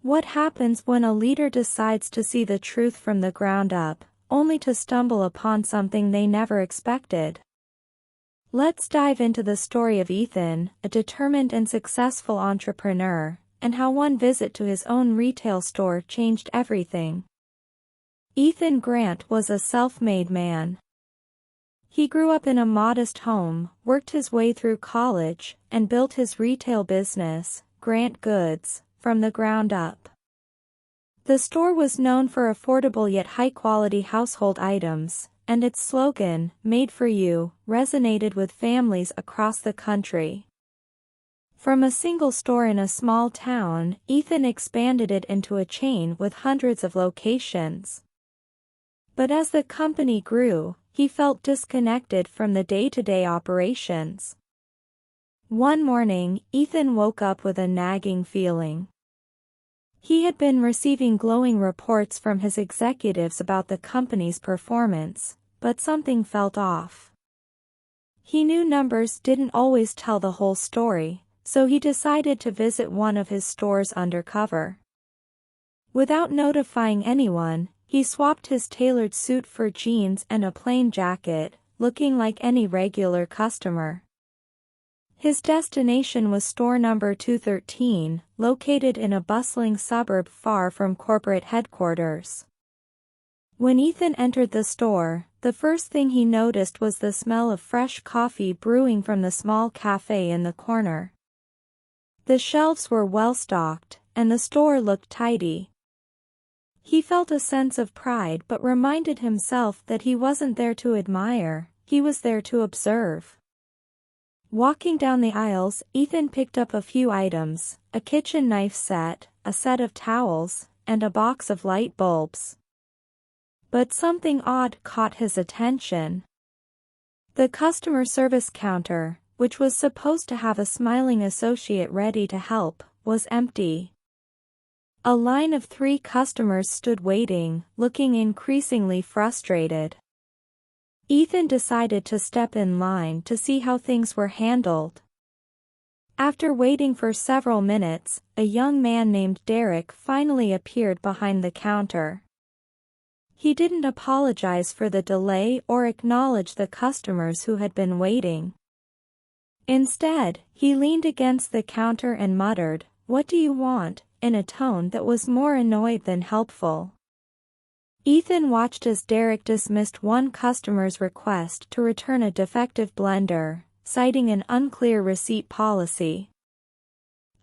What happens when a leader decides to see the truth from the ground up, only to stumble upon something they never expected? Let's dive into the story of Ethan, a determined and successful entrepreneur, and how one visit to his own retail store changed everything. Ethan Grant was a self-made man. He grew up in a modest home, worked his way through college, and built his retail business, Grant Goods, from the ground up. The store was known for affordable yet high-quality household items, and its slogan, "Made for You," resonated with families across the country. From a single store in a small town, Ethan expanded it into a chain with hundreds of locations. But as the company grew, he felt disconnected from the day-to-day operations. One morning, Ethan woke up with a nagging feeling. He had been receiving glowing reports from his executives about the company's performance, but something felt off. He knew numbers didn't always tell the whole story, so he decided to visit one of his stores undercover. Without notifying anyone, he swapped his tailored suit for jeans and a plain jacket, looking like any regular customer. His destination was store number 213, located in a bustling suburb far from corporate headquarters. When Ethan entered the store, the first thing he noticed was the smell of fresh coffee brewing from the small cafe in the corner. The shelves were well stocked, and the store looked tidy. He felt a sense of pride but reminded himself that he wasn't there to admire, he was there to observe. Walking down the aisles, Ethan picked up a few items, a kitchen knife set, a set of towels, and a box of light bulbs. But something odd caught his attention. The customer service counter, which was supposed to have a smiling associate ready to help, was empty. A line of 3 customers stood waiting, looking increasingly frustrated. Ethan decided to step in line to see how things were handled. After waiting for several minutes, a young man named Derek finally appeared behind the counter. He didn't apologize for the delay or acknowledge the customers who had been waiting. Instead, he leaned against the counter and muttered, "What do you want?" in a tone that was more annoyed than helpful. Ethan watched as Derek dismissed one customer's request to return a defective blender, citing an unclear receipt policy.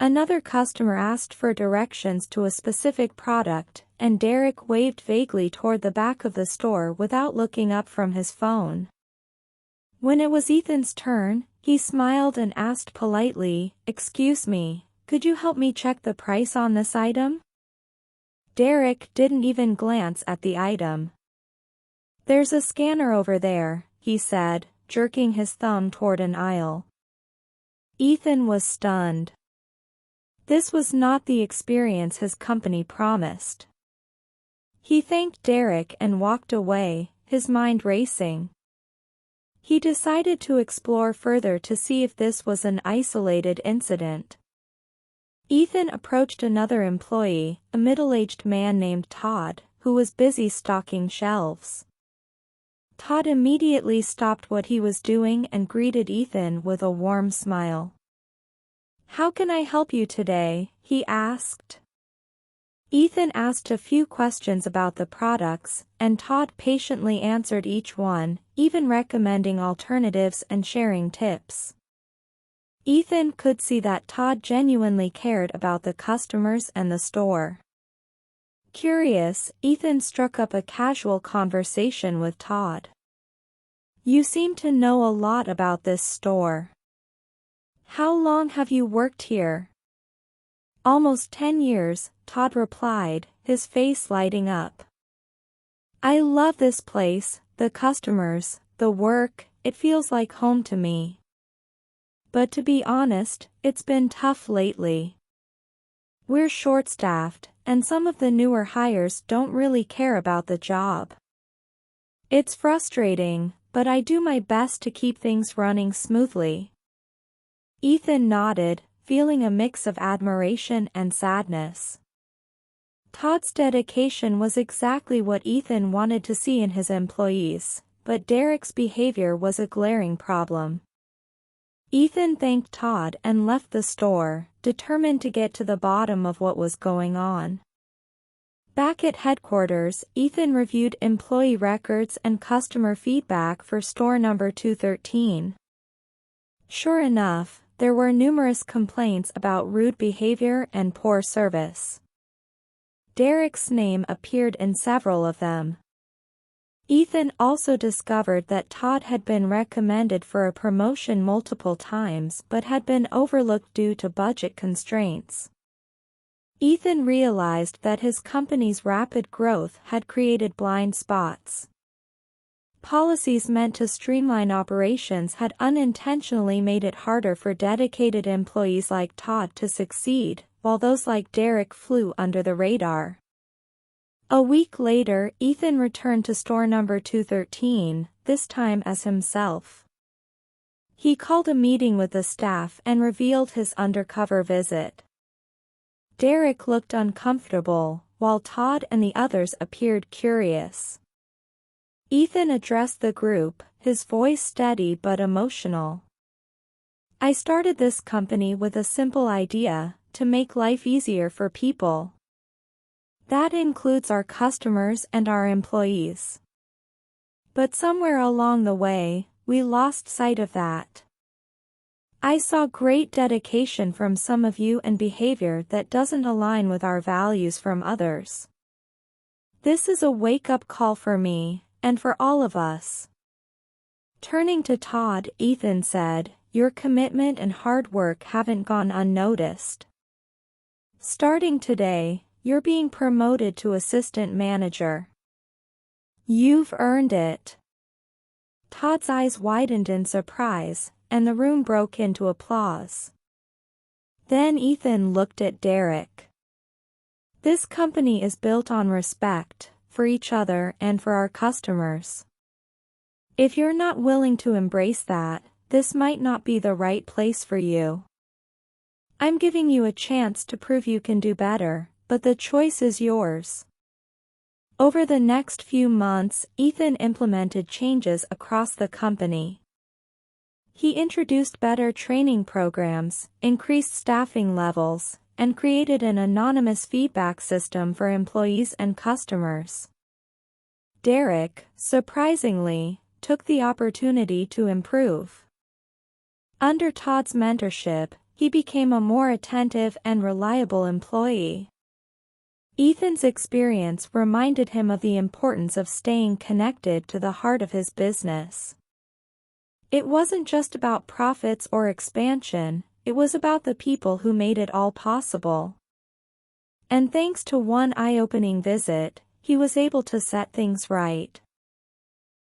Another customer asked for directions to a specific product, and Derek waved vaguely toward the back of the store without looking up from his phone. When it was Ethan's turn, he smiled and asked politely, "Excuse me, could you help me check the price on this item?" Derek didn't even glance at the item. "There's a scanner over there," he said, jerking his thumb toward an aisle. Ethan was stunned. This was not the experience his company promised. He thanked Derek and walked away, his mind racing. He decided to explore further to see if this was an isolated incident. Ethan approached another employee, a middle-aged man named Todd, who was busy stocking shelves. Todd immediately stopped what he was doing and greeted Ethan with a warm smile. "How can I help you today?" he asked. Ethan asked a few questions about the products, and Todd patiently answered each one, even recommending alternatives and sharing tips. Ethan could see that Todd genuinely cared about the customers and the store. Curious, Ethan struck up a casual conversation with Todd. "You seem to know a lot about this store. How long have you worked here?" "Almost 10 years, Todd replied, his face lighting up. "I love this place, the customers, the work, it feels like home to me. But to be honest, it's been tough lately. We're short-staffed, and some of the newer hires don't really care about the job. It's frustrating, but I do my best to keep things running smoothly." Ethan nodded, feeling a mix of admiration and sadness. Todd's dedication was exactly what Ethan wanted to see in his employees, but Derek's behavior was a glaring problem. Ethan thanked Todd and left the store, determined to get to the bottom of what was going on. Back at headquarters, Ethan reviewed employee records and customer feedback for store number 213. Sure enough, there were numerous complaints about rude behavior and poor service. Derek's name appeared in several of them. Ethan also discovered that Todd had been recommended for a promotion multiple times but had been overlooked due to budget constraints. Ethan realized that his company's rapid growth had created blind spots. Policies meant to streamline operations had unintentionally made it harder for dedicated employees like Todd to succeed, while those like Derek flew under the radar. A week later, Ethan returned to store number 213, this time as himself. He called a meeting with the staff and revealed his undercover visit. Derek looked uncomfortable, while Todd and the others appeared curious. Ethan addressed the group, his voice steady but emotional. "I started this company with a simple idea, to make life easier for people. That includes our customers and our employees. But somewhere along the way, we lost sight of that. I saw great dedication from some of you and behavior that doesn't align with our values from others. This is a wake-up call for me, and for all of us." Turning to Todd, Ethan said, "Your commitment and hard work haven't gone unnoticed. Starting today, you're being promoted to assistant manager. You've earned it." Todd's eyes widened in surprise, and the room broke into applause. Then Ethan looked at Derek. "This company is built on respect, for each other and for our customers. If you're not willing to embrace that, this might not be the right place for you. I'm giving you a chance to prove you can do better, but the choice is yours." Over the next few months, Ethan implemented changes across the company. He introduced better training programs, increased staffing levels, and created an anonymous feedback system for employees and customers. Derek, surprisingly, took the opportunity to improve. Under Todd's mentorship, he became a more attentive and reliable employee. Ethan's experience reminded him of the importance of staying connected to the heart of his business. It wasn't just about profits or expansion, it was about the people who made it all possible. And thanks to one eye-opening visit, he was able to set things right.